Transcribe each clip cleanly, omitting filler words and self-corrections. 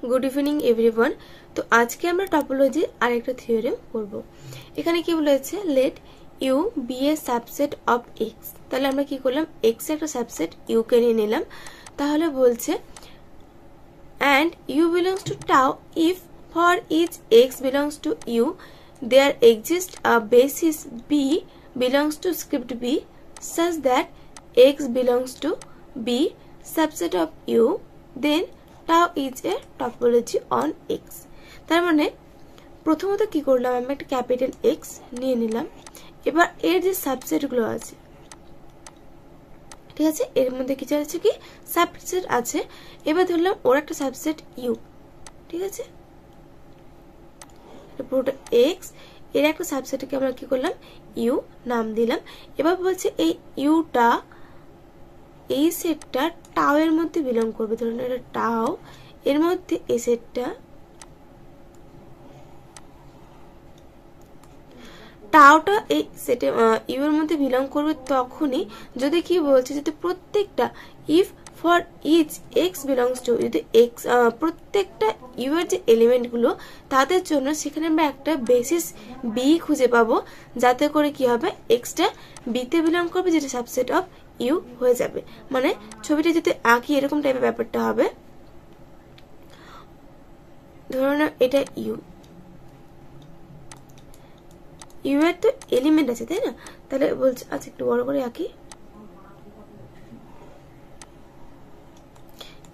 Good evening everyone. तो आज के আমরা টপোলজি আরেকটা থিওরেম করব। এখানে কি বলেছে let u be a subset of x। তাহলে আমরা কি করলাম x এর একটা সাবসেট u কে নিয়ে নিলাম। তাহলে বলছে and u belongs to tau if for each x belongs to u there exists a basis b belongs to script b such that x belongs to b subset of u then tau is a topology on x। তার মানে প্রথমত কি করলাম আমি একটা capital x নিয়ে নিলাম। এবার এর যে সাবসেট গুলো আছে ঠিক আছে এর মধ্যে কিছু আছে কি সাবসেট আছে। এবার ধরলাম ওর একটা সাবসেট u ঠিক আছে পুরোটা x এর একটা সাবসেটকে আমরা কি করলাম u নাম দিলাম। এবার বলছে এই uটা এই সেটটা টাও এর মধ্যে বিলং করবে। ধরুন এটা টাও এর মধ্যে এই সেটটা টাওটা এই সেটে ইউ এর মধ্যে বিলং করবে তখনই যদি কি বলছে যদি প্রত্যেকটা if for each x belongs to যদি এক্স প্রত্যেকটা ইউ এর যে এলিমেন্ট গুলো তাদের জন্য সেখানে আমরা একটা বেসিস বি খুঁজে পাবো যাতে করে কি হবে এক্সটা বি তে বিলং করবে যেটা সাবসেট অফ ইউ হয়ে যাবে। মানে ছবিটা যদি আঁকি এরকম টাইপের ব্যাপারটা হবে। ধরো না এটা ইউ ইউ এর তো এলিমেন্ট আছে তাই না। তাহলে বলছে আচ্ছা একটু বড় করে আঁকি।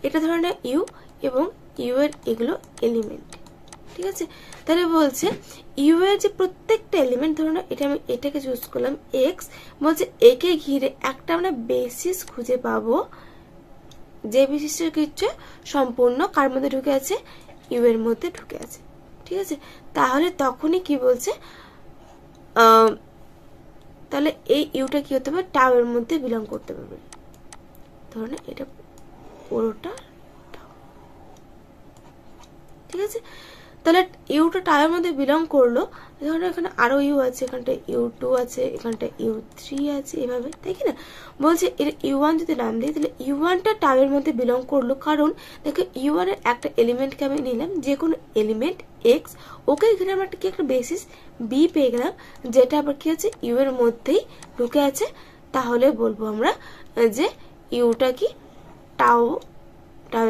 এটা ধরো না ইউ এবং ইউ এর এগুলো এলিমেন্ট ঠিক আছে। তাহলে বলছে ইউ এর যে প্রত্যেকটা এলিমেন্ট ধরো না এটা আমি এটাকে চুজ করলাম এক্স বলছে একে ঘিরে একটা আমরা বেসিস খুঁজে পাবো যে বেসিসটা কিছু সম্পূর্ণ কার মধ্যে ঢুকে আছে ইউ এর মধ্যে ঢুকে আছে ঠিক আছে। তাহলে তখনই কি বলছে তাহলে এই ইউটা কি হতে পারে টাও এর মধ্যে বিলং করতে পারবে। ধরুন এটা পুরোটা ঠিক আছে। তাহলে ইউটা টাও এর মধ্যে বিলং করলো। ধরুন এখানে আরো ইউ আছে এখানটা ইউ টু আছে এখানটা ইউ থ্রি আছে এভাবে তাই কি না। বলছে এর ইউ ওয়ান যদি নাম দিই তাহলে ইউ ওয়ানটা টাও এর মধ্যে বিলং করলো কারণ দেখো ইউ ওয়ান এর একটা এলিমেন্টকে আমি নিলাম যে কোনো এলিমেন্ট এক্স ওকে এখানে আমরা কি একটা বেসিস বি পেয়ে গেলাম যেটা আবার কি আছে ইউ এর মধ্যেই ঢুকে আছে। তাহলে বলবো আমরা যে ইউটা কি টাও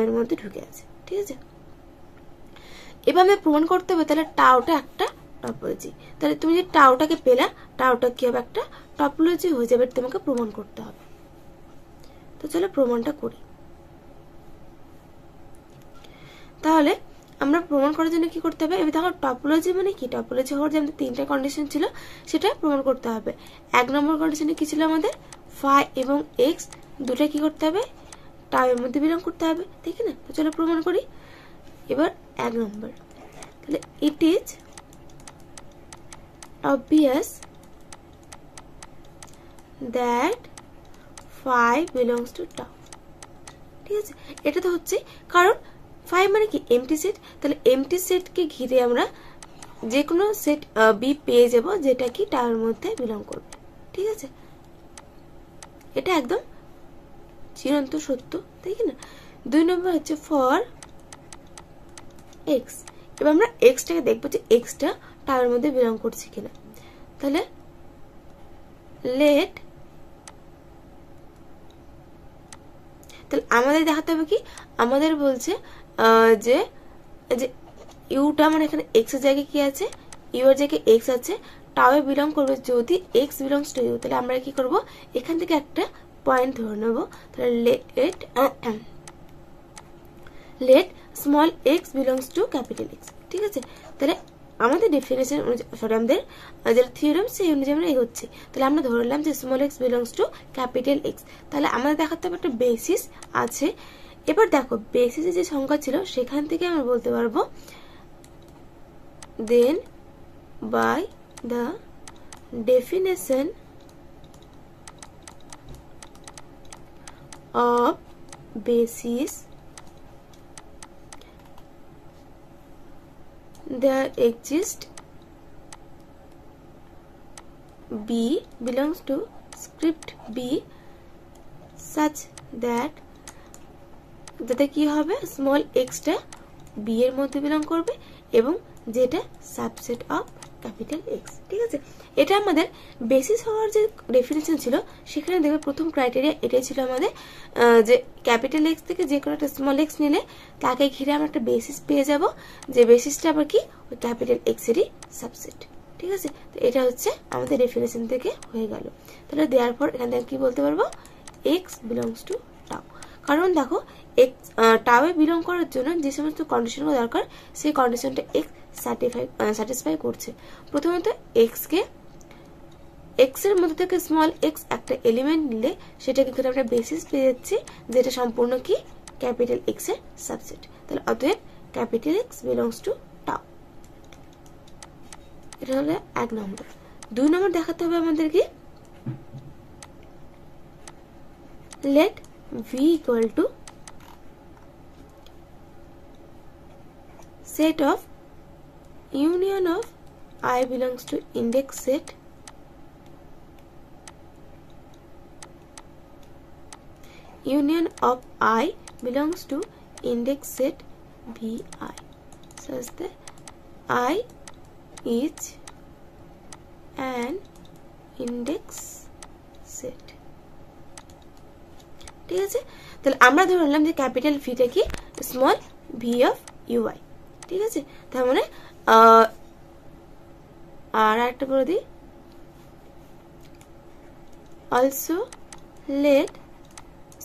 এর মধ্যে ঢুকে আছে ঠিক আছে। এভাবে প্রমাণ করতে হবে তাহলে টাওটা একটা টপোলজি। তাহলে তুমি যে টাওটাকে পেলা টাওটা কি হবে একটা টপোলজি হয়ে যাবে তোমাকে প্রমাণ করতে হবে। তো চলো প্রমাণটা করি। তাহলে আমরা প্রমাণ করার জন্য কি করতে হবে এবার দেখো টপোলজি মানে কি টপোলজি হওয়ার যে আমাদের তিনটা কন্ডিশন ছিল সেটা প্রমাণ করতে হবে। এক নম্বর কন্ডিশনে কি ছিল আমাদের ফাই এবং এক্স দুটো কি করতে হবে টাও এর মধ্যে বিলং করতে হবে ঠিক না। তো চলো প্রমাণ করি। এবার এক নম্বর তাহলে it is obvious that phi belongs to tau ঠিক আছে। এটা তো হচ্ছে কারণ phi মানে কি এমটি সেট। তাহলে এমটি সেটকে ঘিরে আমরা যে কোনো সেট বি পেয়ে যাব যেটা কি টাও এর মধ্যে বিলং করবে ঠিক আছে। এটা একদম চিরন্ত সত্য তাই কি না। দুই নম্বর হচ্ছে ফর এক্স। এবার আমরা এক্সটাকে দেখবো যে এক্সটা টাও এর মধ্যে বিলং করছে কিনা। তাহলে লেট তাহলে আমাদের দেখাতে হবে কি আমাদের বলছে যে ইউটা মানে এখানে এক্স এর জায়গায় কি আছে ইউ এর জায়গায় এক্স আছে টাও এ বিলং করবে যদি এক্স বিলংস টু ইউ। তাহলে আমরা কি করব এখান থেকে একটা পয়েন্ট ধরে নেব। তাহলে let small x belongs to capital x ঠিক আছে। তাহলে আমাদের ডেফিনেশন সরি আমাদের যেটা থিওরেম সেই অনুযায়ী আমরা এগোচ্ছি। তাহলে আমরা ধরলাম যে small x belongs to capital x. তাহলে আমাদের দেখাতে হবে একটা বেসিস আছে। এবার দেখো বেসিসে যে সংখ্যা ছিল সেখান থেকে আমরা বলতে পারবো then by the definition of basis there exists b belongs to script b such that যাতে কি হবে স্মল এক্সটা বি এর মধ্যে বিলং করবে এবং যেটা সাবসেট অফ ক্যাপিটাল এক্স। ঠিক আছে, এটা আমাদের বেসিস হওয়ার যে ডেফিনেশন ছিল সেখানে দেখবে প্রথম ক্রাইটেরিয়া এটাই ছিল আমাদের, যে ক্যাপিটাল এক্স থেকে যে কোনো একটা স্মল এক্স নিলে তাকে ঘিরে আমরা একটা বেসিস পেয়ে যাব, যে বেসিসটা আবার কি ওই ক্যাপিটাল এক্স এরই সাবসেট। ঠিক আছে, তো এটা হচ্ছে আমাদের ডেফিনেশন থেকে হয়ে গেল। তাহলে দেওয়ার পর এখান থেকে কি বলতে পারবো, এক্স বিলংস টু টাউ। কারণ দেখো এক্স টাউয়ে বিলং করার জন্য যে সমস্ত কন্ডিশনগুলো দরকার সেই কন্ডিশনটা এক্স স্যাটিসফাই করছে। প্রথমত এক্স এর মধ্যে থেকে স্মল এক্স একটা এলিমেন্ট নিলে সেটাকে কিন্তু আমরা বেসিস পেয়ে যাচ্ছি, যেটা সম্পূর্ণ কি ক্যাপিটাল এক্স এর সাবসেট। তাহলে অতএব capital x belongs to tau. এটা হলো 1 নম্বর। 2 নম্বর দেখাতে হবে আমাদেরকে, let v equal to set of union of I belongs to index set union of I belongs to index set vi such that I is an index set। ঠিক আছে, তাহলে আমরা ধরে নিলাম যে ক্যাপিটাল ভিটা কি স্মল ভি অফ ইউআই। ঠিক আছে, তার মানে আর একটা বলে দিই, also let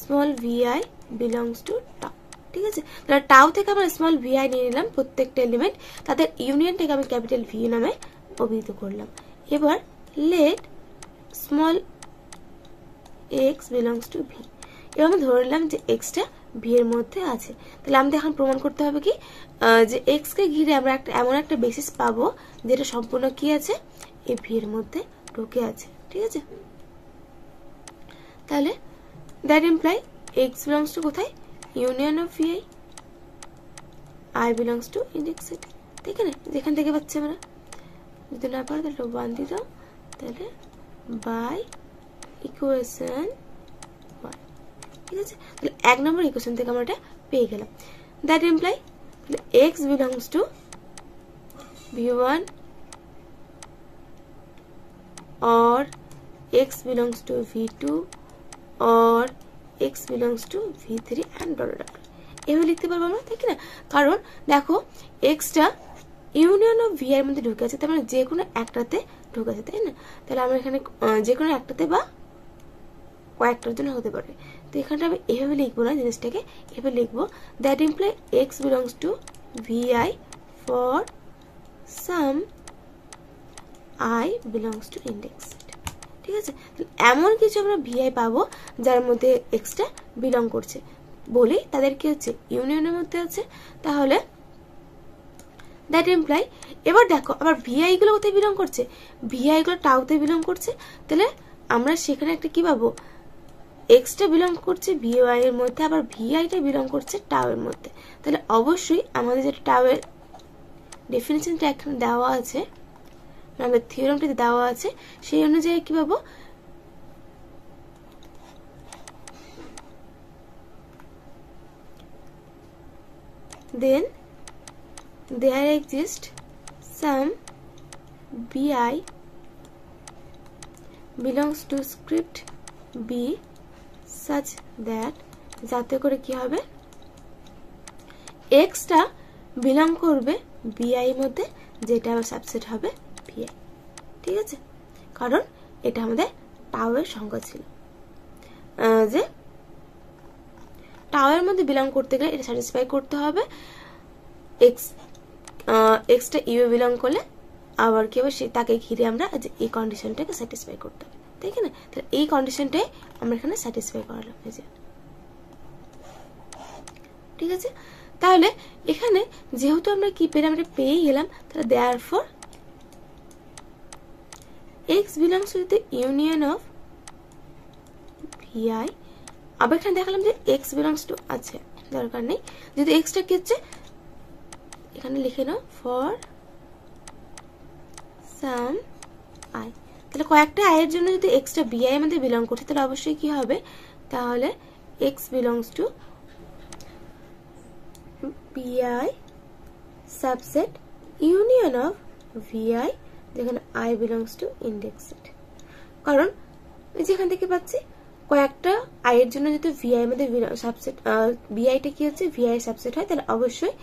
small V I belongs to tau. ঠিক আছে, তাহলে টাউ থেকে আমরা স্মল ভিআই নিয়ে নিলাম প্রত্যেকটা এলিমেন্ট, তাদের ইউনিয়নটাকে আমি ক্যাপিটাল ভি নামে অভিহিত করলাম। এবার let small x belongs to V, এবার আমি ধরে নিলাম যে এক্সটা ভি এর মধ্যে আছে। তাহলে আমাদের এখন প্রমাণ করতে হবে কি, যে এক্স কে ঘিরে আমরা এমন একটা বেসিস পাবো যেটা সম্পূর্ণ কি আছে এই ভি এর মধ্যে ঢুকে আছে। ঠিক আছে, তাহলে that imply x belongs to কোথায়, union of v i belongs to index set. ঠিক আছে, যেখান থেকে পাচ্ছি আমরা, যদি না পারো তাহলে 1 দিয়ে দাও, তাহলে বাই ইকুয়েশন 1। ঠিক আছে, তাহলে 1 নম্বর ইকুয়েশন থেকে আমরা এটা পেয়ে গেলাম। That imply x belongs two v1 or x belongs to v2 or x belongs to v3 and dot dot dot এভাবে লিখতে পারবো আমরা, তাই না? কারণ দেখো এক্সটা ইউনিয়ন অফ ভি এর মধ্যে ঢুকে আছে, তার মানে যে কোনো একটাতে ঢুকে আছে, তাই না? তাহলে আমরা এখানে যে কোনো একটাতে বা কয়েকটার জন্য হতে পারে। তো এখানটা আমি এভাবে লিখবো না, জিনিসটাকে এভাবে লিখবো, that imply x belongs two vi for some i belongs to index set। ঠিক আছে, এমন কিছু আমরা vi পাবো যার মধ্যে এক্সটা বিলং করছে, বলি তাদের কি হচ্ছে ইউনিয়নের মধ্যে আছে। তাহলে দ্যাট ইমপ্লাই, এবার দেখো আবার vi গুলো কোথায় বিলং করছে, vi গুলো টাউতে বিলং করছে, তাহলে আমরা সেখানে একটা কি পাবো, এক্সটা বিলং করছে vi এর মধ্যে, আবার viটা বিলং করছে টাউ এর মধ্যে। তাহলে অবশ্যই আমাদের যেটা টাউ এর ডেফিনিশনটা এখানে দেওয়া আছে, আমাদের থিওরামটিতে দেওয়া আছে, সেই অনুযায়ী কি পাবো, then there exists some vi belongs to script b such that, যাতে করে কি হবে এক্সটা বিলং করবে vi এর মধ্যে, যেটা আবার সাবসেট হবে vi। ঠিক আছে, কারণ এটা আমাদের টাউ এর সংজ্ঞা ছিল, যে টাউ এর মধ্যে বিলং করতে গেলে এটা স্যাটিসফাই করতে হবে, এক্সটা ইউ বিলং করলে আবার কি হবে তাকে ঘিরে আমরা এই কন্ডিশনটাকে স্যাটিসফাই করতে হবে, তাই না? তাহলে এই কন্ডিশনটাই আমরা এখানে স্যাটিসফাই করালাম। ঠিক আছে, তাহলে এখানে যেহেতু আমরা কি পেলাম, আমরা পেয়ে গেলাম, তাহলে therefore x belongs to the union of vi। আবার এখানে দেখালাম যে x belongs to আছে, দরকার নেই, যদি xটা কি হচ্ছে এখানে লিখে নাও ফর সাম i। তাহলে কয়েকটা i এর জন্য যদি xটা vi এর মধ্যে বিলং করছে, তাহলে অবশ্যই কি হবে, তাহলে x belongs to vi subset union of v i, যেখানে i belongs to index set. কারণ যেখান থেকে পাচ্ছি কয়েকটা আই এর জন্য যদি ভিআই মধ্যে সাবসেট ভিআইটা কি হচ্ছে ভিআই সাবসেট হয়, তাহলে অবশ্যই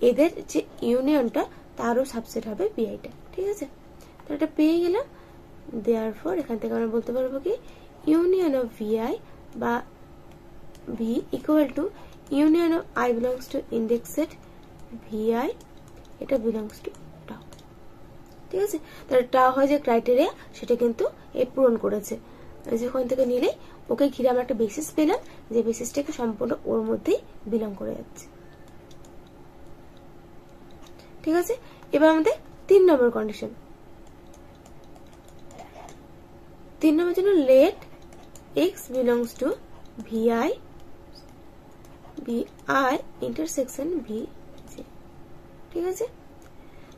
এদের যে ইউনিয়নটা তারও সাবসেট হবে ভিআইটা। ঠিক আছে, তো এটা পেয়ে গেলাম। দেয়ারফর এখান থেকে আমরা বলতে পারবো কি ইউনিয়ন অফ ভিআই বা V equal to union of I belongs to index set V I, এটা বিলংস টু টাও। ঠিক আছে, তাহলে টাও হয় যে ক্রাইটেরিয়া সেটা কিন্তু এ পূরণ করেছে। যেখান থেকে নিলে ওকে ঘিরে আমরা একটা বেসিস পেলাম, যে বেসিসটাকে সম্পূর্ণ ওর মধ্যেই বিলং করে যাচ্ছে। ঠিক আছে, এবার আমাদের 3 নম্বর কন্ডিশন। 3 নম্বর জন্য let x belongs to V I V I intersection V J. ঠিক আছে,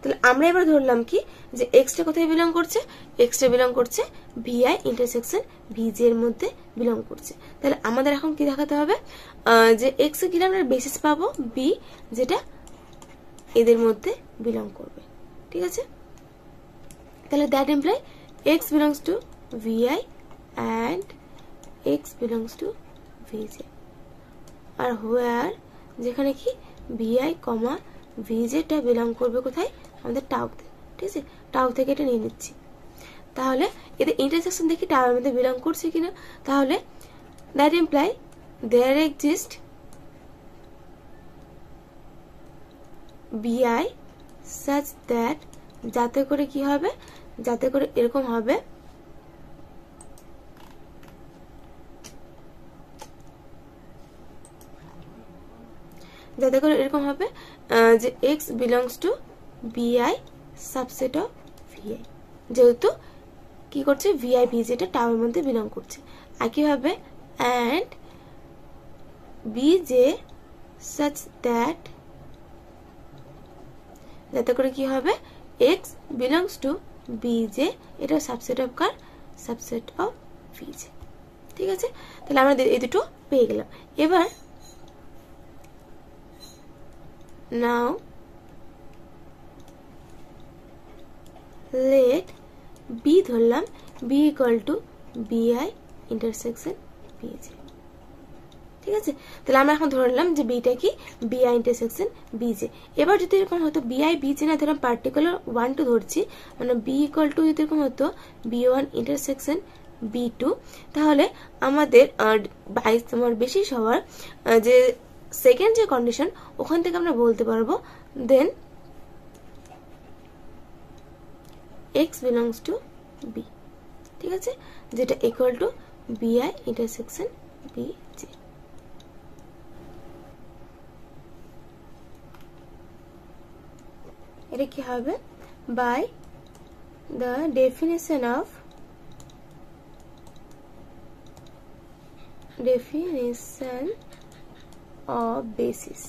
তাহলে আমরা এবার ধরলাম কি যে এক্সটা কোথায় বিলং করছে, এক্সটা বিলং করছে ভিআই ইন্টারসেকশন ভিজে এর মধ্যে বিলং করছে। তাহলে আমাদের এখন কি দেখাতে হবে যে এক্স এ গেলে আমরা বেসিস পাবো বি, যেটা এদের মধ্যে বিলং করবে। ঠিক আছে, তাহলে that imply x belongs to V I and x belongs to V J, আর হোয়ার যেখানে কি ভিআই কমা ভিজেটা বিলং করবে কোথায় আমাদের টাউতে। ঠিক আছে, টাউ থেকে এটা নিয়ে নিচ্ছি। তাহলে এদের ইন্টারসেকশন দেখি টাউর মধ্যে বিলং করছে কিনা। তাহলে দ্যাট ইমপ্লাই দেয়ার এক্সিস্ট বিআই সাচ দ্যাট, যাতে করে কি হবে, যাতে করে এরকম হবে যাতে করে এরকম হবে যে এক্স বিলংস টু বিআই সাবসেট অফ ভিআই, যেহেতু কি করছে ভিআই ভিজেটা টাওয়ার মধ্যে বিলং করছে। একইভাবে অ্যান্ড বিজে সাচ দ্যাট, যাতে করে কি হবে এক্স বিলংস টু বিজে, এটা subset of car, subset of ভিজে। ঠিক আছে, তাহলে আমরা এই দুটো পেয়ে গেলাম। এবার now let b ধরলাম b equal to bi intersection bj। ঠিক আছে, তাহলে আমরা এখন ধরলাম যে বিটা কি bi intersection bj। এবার যদি এরকম হতো bi bj না ধরলাম, পার্টিকুলার 1 2 ধরছি, মানে b equal to যদি এরকম হতো b1 intersection b2, তাহলে আমাদের তোমার বেশি হওয়ার যে সেকেন্ড যে কন্ডিশন, ওখান থেকে আমরা বলতে পারবো then x belongs to B. ঠিক আছে, যেটা equal to B I intersection B J. এটা কি হবে by the definition of basis.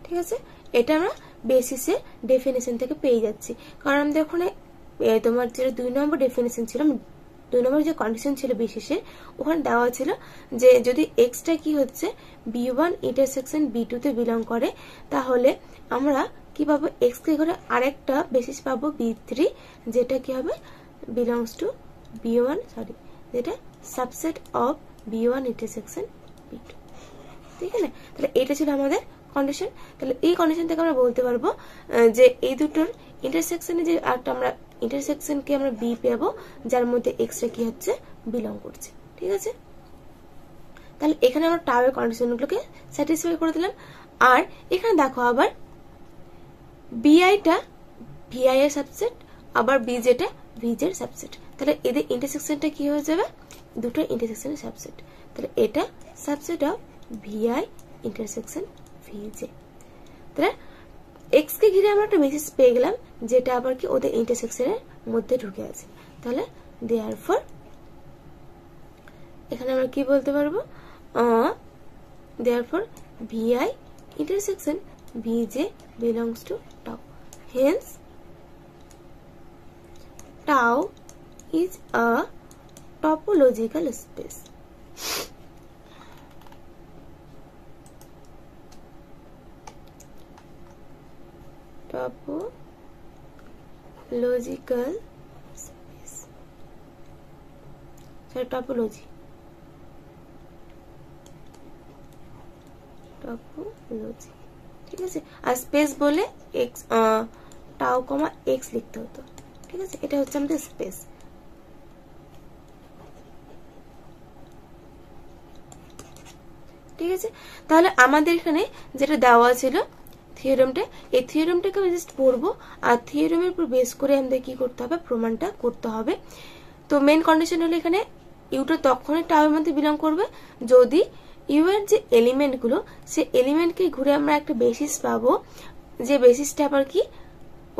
ঠিক আছে, এটা আমরা বেসিসের ডেফিনেশন থেকে পেয়ে যাচ্ছি। কারণ আমাদের ওখানে তোমার যেটা 2 নম্বর ডেফিনেশন ছিল, 2 নম্বর যে কন্ডিশন ছিল বেসিসের, ওখানে দেওয়া ছিল যে যদি এক্সটা কি হচ্ছে বি1 ইন্টারসেকশন বি2 তে বিলং করে, তাহলে আমরা কি পাবো এক্স কে করে আরেকটা বেসিস পাবো বি3, যেটা কি হবে বিলংস টু বি1, সরি যেটা subset of B one intersection B2. ঠিক আছে, তাহলে এটা ছিল আমাদের কন্ডিশন। তাহলে এই কন্ডিশন থেকে আমরা বলতে পারবো যে এই দুটোর ইন্টারসেকশনে যে একটা আমরা ইন্টারসেকশনকে আমরা বি পাবো, যার মধ্যে এক্সটা কি হচ্ছে বিলং করছে। ঠিক আছে, তাহলে এখানে আমরা টাওয়ার কন্ডিশনগুলোকে স্যাটিসফাই করে দিলাম। আর এখানে দেখো আবার বিআইটা ভিআই এর সাবসেট, আবার বিজেটা ভিজের সাবসেট, তাহলে এদের ইন্টারসেকশনটা কি হয়ে যাবে দুটো ইন্টারসেকশনের সাবসেট। তাহলে এটা সাবসেট অফ ভিআই ইন্টারসেকশন ভিজে। তাহলে এক্স কে ঘিরে আমরা একটা বেসিস পেয়ে গেলাম, যেটা আবার কি ওদের ইন্টারসেকশনের মধ্যে ঢুকে আছে। তাহলে দেয়ারফর এখানে আমরা কি বলতে পারবো, therefore V I intersection V J belongs to tau, hence tau is a topological space. Topological space, topology, ঠিক আছে। আর স্পেস বলে এক্স টাও কমা এক্স লিখতে হতো, ঠিক আছে। এটা হচ্ছে আমাদের স্পেস। ঠিক আছে, তাহলে আমাদের এখানে যেটা দেওয়া ছিল থিওরেমটা, এই থিওরেমটাকে আমি জাস্ট পড়বো, আর থিওরেমের উপর বেস করে আমাদের কি করতে হবে, প্রমাণটা করতে হবে। তো মেন কন্ডিশন হলো এখানে ইউটা তখনই টাওয়ের মধ্যে বিলং করবে যদি ইউ এর যে এলিমেন্ট গুলো, সে এলিমেন্টকে ঘুরে আমরা একটা বেসিস পাবো, যে বেসিসটা আবার কি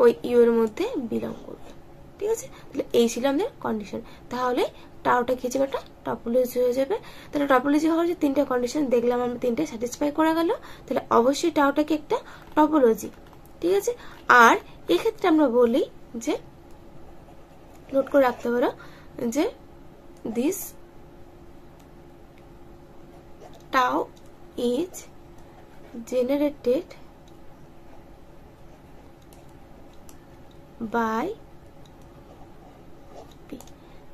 ওই ইউ এর মধ্যে বিলং করবে। ঠিক আছে, তাহলে এই ছিল আমাদের কন্ডিশন। তাহলে টাওটা কি যাবে, একটা টপোলজি হয়ে যাবে। তাহলে টপোলজি হওয়ার যে তিনটা কন্ডিশন দেখলাম আমরা, তিনটে স্যাটিসফাই করা গেল, তাহলে অবশ্যই টাওটা কি একটা টপোলজি। ঠিক আছে, আর এক্ষেত্রে আমরা বলি যে নোট করে রাখতে পারো যে দিস টাও ইজ জেনারেটেড বাই বি।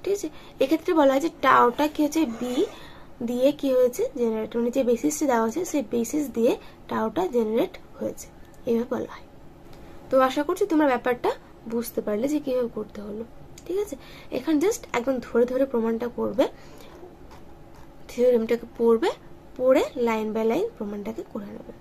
ঠিক আছে, এক্ষেত্রে বলা হয় যে টাওটা কি হচ্ছে, বি দিয়ে কি হয়েছে জেনারেট, মানে যে বেসিসটা দেওয়া আছে সেই বেসিস দিয়ে টাওটা জেনারেট হয়েছে, এইভাবে বলা হয়। তো আশা করছি তোমরা ব্যাপারটা বুঝতে পারলে যে কিভাবে করতে হলো। ঠিক আছে, এখন জাস্ট একদম ধরে ধরে প্রমাণটা করবে, থিওরেমটাকে পড়বে, পড়ে লাইন বাই লাইন প্রমাণটাকে করে নেবে।